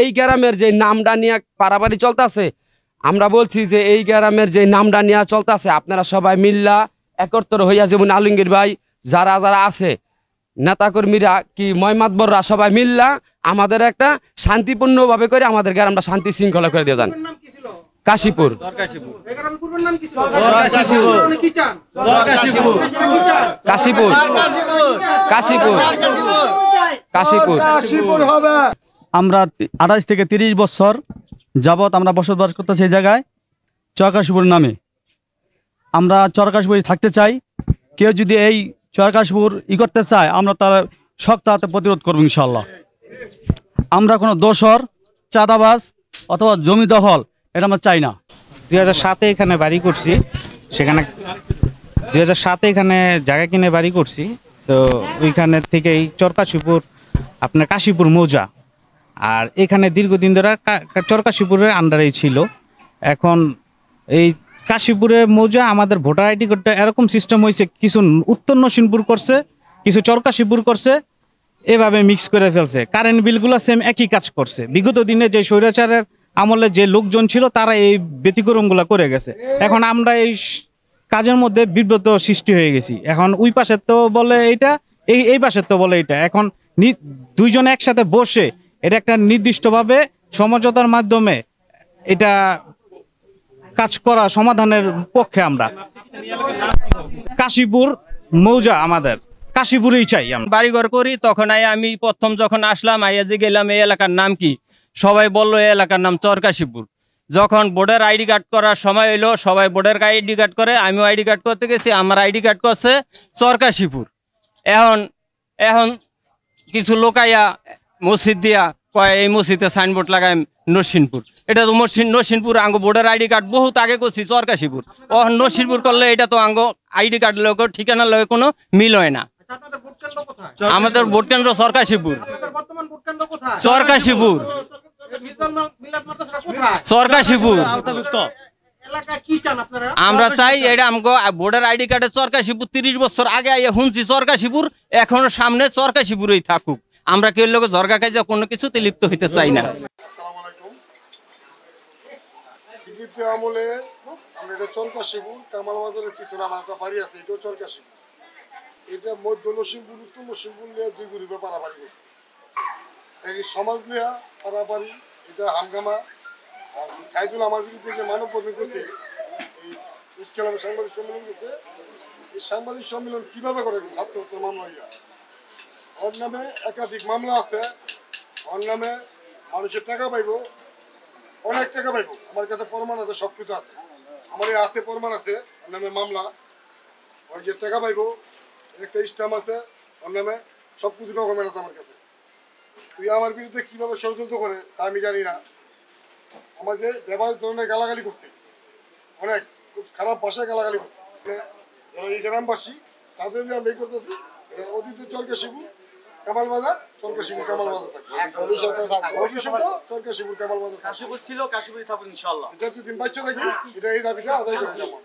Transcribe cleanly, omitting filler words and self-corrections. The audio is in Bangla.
এই গ্রামের যে নামটা নিয়ে পারাপারি চলতেছে, আমরা বলছি যে এই গ্রামের যে নামটা নিয়ে চলতেছে, আপনারা সবাই মিল্লা একত্র হইয়া, যেমন আলমগীর ভাই যারা যারা আছে নেতাকর্মীরা কি ময়মাতবররা সবাই মিল্লা আমাদের একটা শান্তিপূর্ণ ভাবে করে আমাদের গ্রামটা শান্তি শৃঙ্খলা করে দিয়ে যান। কাশীপুর কাশীপুর কাশীপুর কাশীপুর হবে। আমরা 28 থেকে 30 বছর যাবত আমরা বসবাস করতেছি এই জায়গায় চরকাশীপুর নামে। আমরা চরকাশীপুরে থাকতে চাই। কেউ যদি এই চরকাশীপুর করতে চায়, আমরা তার শক্ত হাতে প্রতিরোধ করবো ইনশাল্লাহ। আমরা কোনো দোসর, চাঁদাবাজ অথবা জমি দখল এটা আমরা চাই না। 2007-এ এখানে বাড়ি করছি, সেখানে 2007-এ এখানে জায়গা কিনে বাড়ি করছি। তো ওইখানের থেকে এই চরকাশীপুর আপনার কাশীপুর মৌজা, আর এখানে দীর্ঘদিন ধরে চরকাশীপুরের আন্ডারেই ছিল। এখন এই কাশীপুরের মৌজা আমাদের ভোটার আইডি কার্ডটা এরকম সিস্টেম হয়েছে, কিছু উত্তর নসিনপুর করছে, কিছু চরকাশীপুর করছে, এভাবে মিক্স করে ফেলছে। কারেন্ট বিলগুলো সেম একই কাজ করছে। বিগত দিনে যে স্বৈরাচারের আমলে যে লোকজন ছিল তারা এই ব্যতিক্রমগুলো করে গেছে। এখন আমরা এই কাজের মধ্যে বিব্রত সৃষ্টি হয়ে গেছি। এখন ওই পাশের তো বলে এইটা, এই পাশের তো বলে এইটা। এখন দুইজনে একসাথে বসে এটা একটা নির্দিষ্টভাবে সমঝোতার মাধ্যমে এটা কাজ করা সমাধানের পক্ষে আমরা। কাশীপুর মৌজা আমাদের কাশীপুরেই চাই। আমরা বাড়িঘর করি, তখন আমি প্রথম যখন আসলাম আইয়া যে গেলাম এই এলাকার নাম কি, সবাই বললো এই এলাকার নাম চরকাশীপুর। যখন ভোটার আইডি কার্ড করার সময় এলো, সবাই ভোটার আইডি কার্ড করে, আমিও আইডি কার্ড করতে গেছি, আমার আইডি কার্ড করছে চরকাশীপুর। এখন কিছু লোকাইয়া মসজিদ দিয়া কয় এই মসজিদে সাইনবোর্ড লাগায় নরসিংপুর। এটা তো নরসিংপুর আঙ্গ ভোটার আইডি কার্ড বহুত আগে করছি চরকাশীপুর। নরসিংপুর করলে এটা তো আঙ্গ আইডি কার্ড লোক ঠিকানার লোক কোনো মিল হয় না। আমাদের ভোট কেন্দ্র চরকাশীপুর। চরকাশীপুর চরকাশীপুর আমরা চাই এটা আমগো ভোটার আইডি কার্ডে চরকাশীপুর। 30 বছর আগে আইয়া শুনছি চরকাশীপুর, এখনো সামনে চরকাশীপুরই থাকুক। আমরা কেউ লোক জর্গা কাজে কোনো কিছুতে লিপ্ত হইতে চাই না। আমলে আমরা এটা চরকাশীপুর কামাল বাজারের পিছনে আমার একটা বাড়ি আছে, এটাও চরকাশীপুর। এটা মধ্য নরসিংপুর উত্তর নরসিংপুর নিয়ে 2 গ্রুপে পারাপারি করছে। এই সমাজ নিয়ে পারাপারি, এটা হাঙ্গামা। সাইদুল আমার বিরুদ্ধে যে মানব বন্ধন করতে এই ইসলামের সাংবাদিক সম্মেলন করতে, এই সাংবাদিক সম্মেলন কিভাবে করে ছাত্র হত্যা মামলা ইয়া ওর নামে একাধিক মামলা আছে। ওর নামে মানুষের টাকা পাইব, অনেক টাকা পাইব। আমার কাছে প্রমাণ আছে, সব কিছু আছে। আমার এই হাতে প্রমাণ আছে, ওর নামে মামলা, ওর যে টাকা পাইব, একটা স্ট্যাম্প আছে ওর নামে, সব কিছু ডকুমেন্ট আছে আমার কাছে। তুই আমার বিরুদ্ধে কিভাবে ষড়যন্ত্র করে তা আমি জানি না। আমাকে ব্যবহার ধরনের গালাগালি করছে, অনেক খারাপ ভাষায় গালাগালি করছে। যারা এই গ্রামবাসী তাদের আমরা এই করতেছি, অতীতে চরকাশীপুর কামাল বাজার, চরকাশীপুর কামাল বাজার থাকবে, ভবিষ্যতে চরকাশীপুর কামাল বাজার কাশীপুর ছিল, কাশীপুরই থাকবে ইনশাআল্লাহ। যতদিন বাচ্চা থাকি এটা এই দাবিটা আদায় করে যাবো।